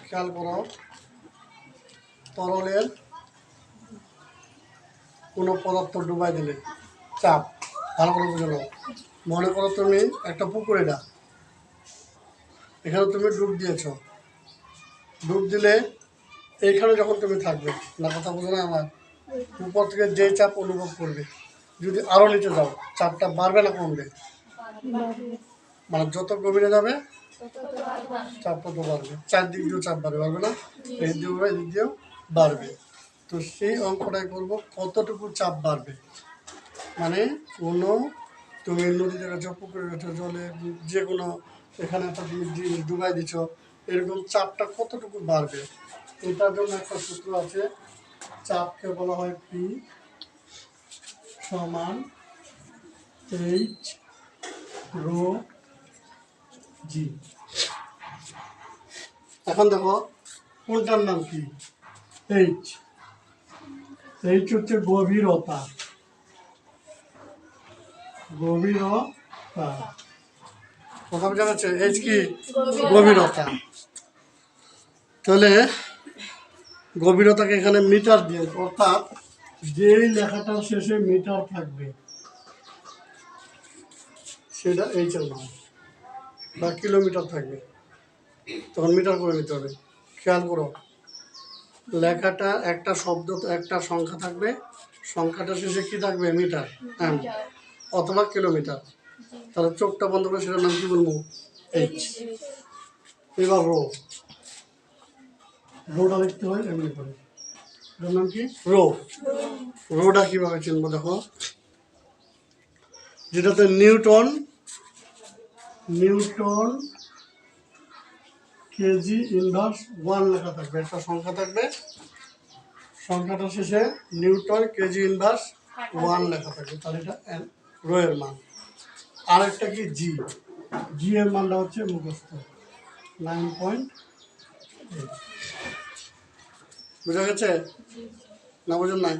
খেয়াল করো, তরলের কোনো পদার্থ ডুবাই দিলে চাপ, ভালো করে বুঝে নাও। মনে করো তুমি একটা পুকুরে এখানে তুমি ডুব দিয়েছ, ডুব দিলে এইখানে যখন তুমি থাকবে না, কথা বুঝো না আমার, উপর থেকে যে চাপ অনুভব করবে, যদি আরও নিচে যাও চাপটা বাড়বে না কমবে? মানে যত গভীরে যাবে চাপ তত বাড়বে, চারদিক দিয়েও চাপ বাড়বে না, এই দিক দিয়েও বাড়বে। তো সেই অঙ্কটাই করবো, কতটুকু চাপ বাড়বে। মানে কোনো তুমি নদীতে গেছো, পুকুরে গেছো, জলে যে কোনো এখানে একটা জিনিস ডুবাই দিচ্ছ, এরকম চাপটা কতটুকু বাড়বে। এটার জন্য একটা সূত্র আছে, চাপকে বলা হয় পি সমান এইচ রো জি। এখন দেখো কোনটার নাম কি? এইচ। এইচ হচ্ছে গভীরতা, গভীরতা কথা বোঝা যাচ্ছে? এইচ কি? গভীরতা। তাহলে গভীরতাকে এখানে মিটার দিয়ে, অর্থাৎ যেই লেখাটার শেষে মিটার থাকবে সেটা এইচ এর মান, বা কিলোমিটার থাকবে তখন মিটার করে নিতে হবে। খেয়াল করো, লেখাটা একটা শব্দ, একটা সংখ্যা থাকবে, সংখ্যাটা শেষে কি থাকবে? মিটার, এম অথবা কিলোমিটার। তাহলে চোখটা বন্ধ করে সেটার নাম কি বলবো? এইচ। এবার রোটা লিখতে হয় এমনি করে, এটার নাম কি? রোটা কিভাবে চিনবো? দেখো, যেটাতে নিউটন কেজি ইনভার্স 1 লেখা থাকবে, একটা সংখ্যা থাকবে, সংখ্যাটার শেষে নিউটন কেজি ইনভার্স 1 লেখা থাকবে, তাহলে এটা রো এর মান। আর একটা কি? জি এর মানটা হচ্ছে মুখস্থ 9.8। বুঝা গেছে না? বুঝেন নাই?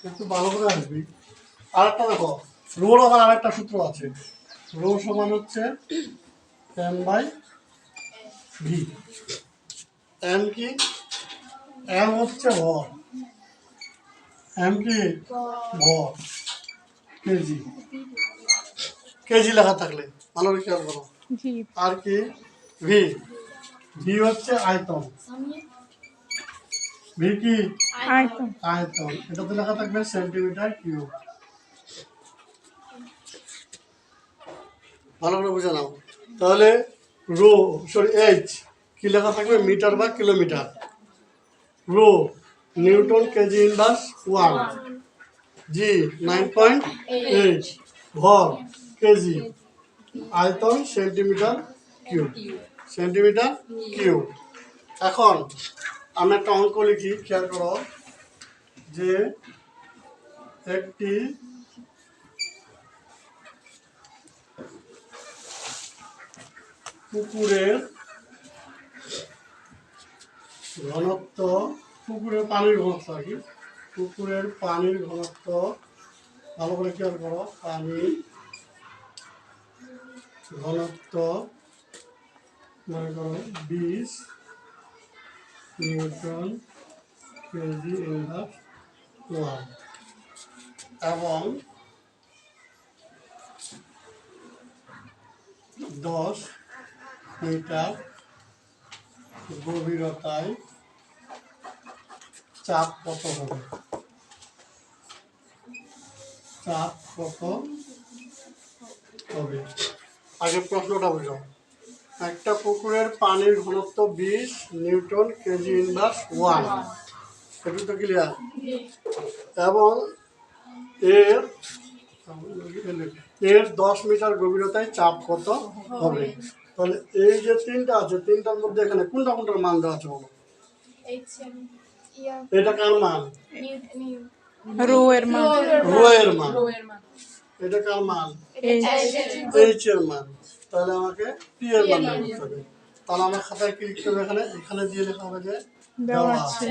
একটু ভালো করে আসবি। আর একটা দেখো, রোর আবার আরেকটা সূত্র আছে, রো সমান হচ্ছে এম বাই ভি। এম কি? এম হচ্ছে ভর, এম কি? ভর, কেজি, কেজি লেখা থাকলে ভালো করে খেয়াল করো। আর কি? ভি, ভি হচ্ছে আয়তন, ভি কি? আয়তন। এটাতে লেখা থাকবে সেন্টিমিটার কিউব। ভালো করে বুঝে নাও। তাহলে এইচ কি লেখা থাকবে? মিটার বা কিলোমিটার। রো নিউটন কেজি ইনভার্স 1, জি 9.8, ভর কেজি, আয়তন সেন্টিমিটার কিউব। এখন আমি একটা অঙ্ক লিখি, খেয়াল করো, যে একটি পুকুরের ঘনত্ব, পুকুরের পানির ঘনত্ব আর কি, পুকুরের পানির ঘনত্ব, ভালো করে খেয়াল করো, পানির ঘনত্ব মনে করো 20 নিউটন কেজি ইনভার্স 1, এবং 10 মিটার গভীরতায় চাপ কত হবে? চাপ কত হবে? আগে প্রশ্নটা বুঝো। একটা পুকুরের পানির ঘনত্ব 20 নিউটন কেজি ইনভার্স 1, এটা তো ক্লিয়ার, এবং এর 10 মিটার গভীরতায় চাপ কত হবে? তাহলে এই যে তিনটা আছে, তিনটার মধ্যে এখানে কোনটার মান দেওয়া আছে বলো? এটা কার মান? রো এর মান। এটা কার মান? এইচ এর মান। তাহলে আমাকে টি এর মান বের করতে হবে। তাহলে আমার খাতায় কি লিখতে হবে? এখানে দিয়ে লেখা হবে যে দেওয়া আছে।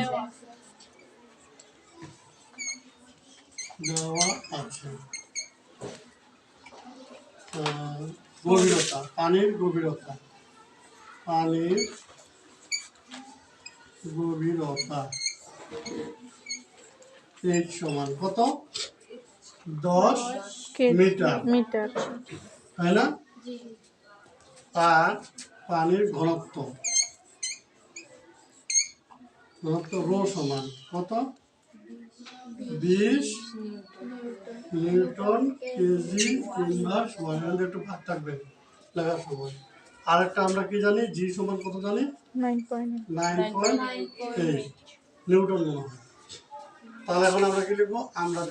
দেওয়া আছে। গভীরতা, পানির গভীরতা, পানির গভীরতা এইচ সমান কত? 10 মিটার, তাই না? আর পানির ঘনত্ব রো সমান কত? 20 নিউটন কেজি ইনভার্স ওয়ান। একটু ভাগ থাকবে লেখার সময়। আরেকটা আমরা কি জানি? জি সমান কত জানি? 9.8 নিউটন মনে হয়। তাহলে এখন আমরা কি লিখবো? আমরা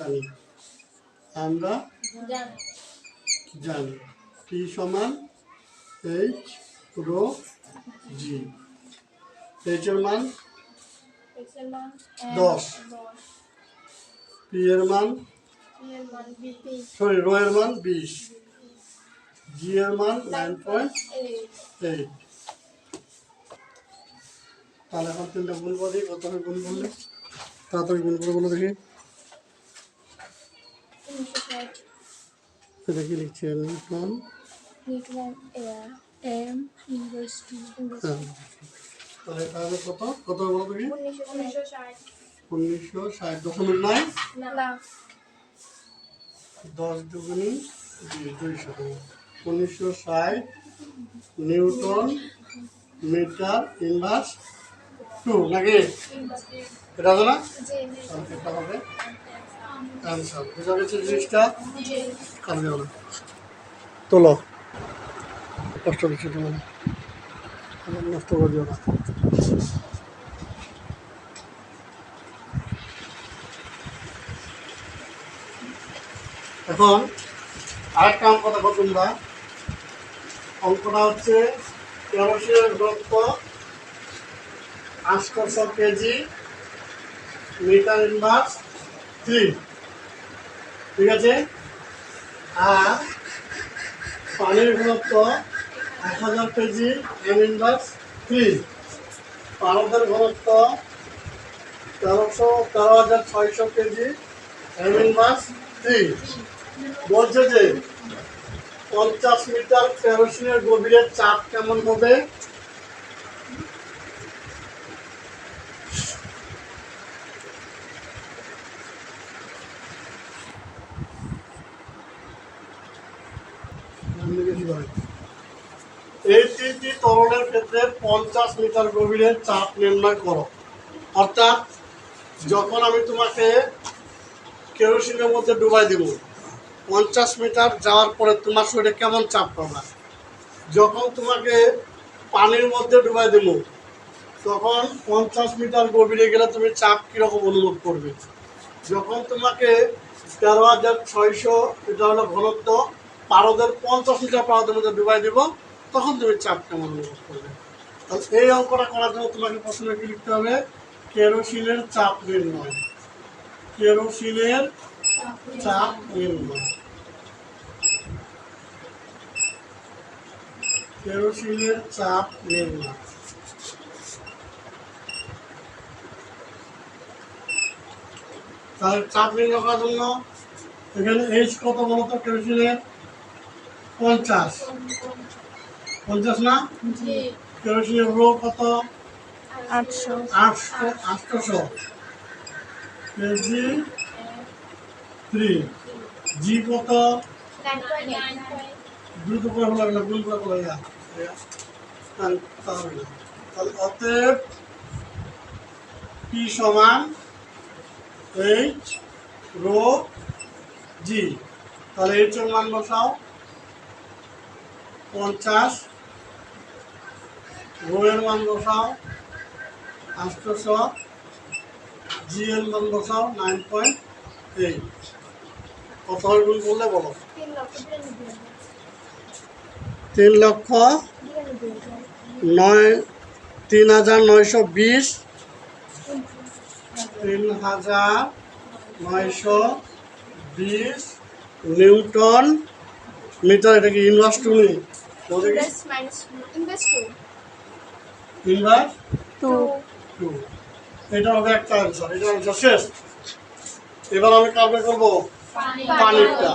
জানি পি সমান এইচ রো জি। এইচ এর মান 10, পি এর মান রো এর মান 20, জি এর মান 9.8। তাহলে এখন তিনটা গুণ করে দিই। কত গুণ করলে? তাড়াতাড়ি গুণ করে বলে দেখি। এটা কি লিখছি? নিউটন তাহলে তাহলে কত কত বলো দেখি? 1960.9 10 দুগুণী 200 1960 নিউটন মিটার ইনভার্স 2 নাকি? এটা হবে না? এটা হবে অ্যান্সার। বুঝা গেছে জিনিসটা? কারণ না তোলো, কষ্ট দিচ্ছে তোমার, নষ্ট করে দিও না। এখন আরেকটা অঙ্ক দেখো তোমরা। অঙ্কটা হচ্ছে কেরোসিনের ঘনত্ব 800 কেজি মিটার ইনভার্স 3, ঠিক আছে? আর পানির ঘনত্ব 1000 কেজি এম ইনভার্স 3, পারদের ঘনত্ব 13,600 কেজি এম ইনভার্স 3। বলছে যে 50 মিটার কেরোসিনের গভীরের চাপ কেমন হবে? এই তিনটি তরলের ক্ষেত্রে 50 মিটার গভীরের চাপ নির্ণয় করো। অর্থাৎ যখন আমি তোমাকে কেরোসিনের মধ্যে ডুবাই দেব, 50 মিটার যাওয়ার পরে তোমার শরীরে কেমন চাপ পাবা? যখন তোমাকে পানির মধ্যে ডুবাই দেব, তখন 50 মিটার গভীরে গেলে তুমি চাপ কীরকম অনুভব করবে? যখন তোমাকে 13,600 এটা হলো ঘনত্ব, পারদের 50 মিটার পারদের মধ্যে ডুবাই দেব, তখন তুমি চাপ কেমন অনুভব করবে? তাহলে এই অঙ্কটা করার জন্য তোমাকে প্রথমে কি লিখতে হবে? কেরোসিনের চাপ নির্ণয়। কেরোসিনের চাপ নির্ণয়। কেরোসিনের চাপ নির্ণয়। তাহলে চাপ নির্ণয় করার জন্য এখানে এইচ কত বলতো? কেরোসিনের 50 না? কেরোসিনের রো কত? 800 কেজি 3, জি কত? দ্রুত করে লাগলো, গুণ করে বলা যায়। তাহলে অতএব পি সমান এইচ রো জি। তাহলে এইচ এর মান বসাও 50, রো এর মান বসাও 800, জি এর মান বসাও 9.8। কত হয় গুণ করলে বলো? 3,920 3,920 নিউটন মিটার। এটা কি ইনভার্স টু নেই? ইনভার্স 2 এটা হবে একটা অ্যান্সার, এটা অ্যান্সার শেষ। এবার আমি কাউকে করবো পানিরটা।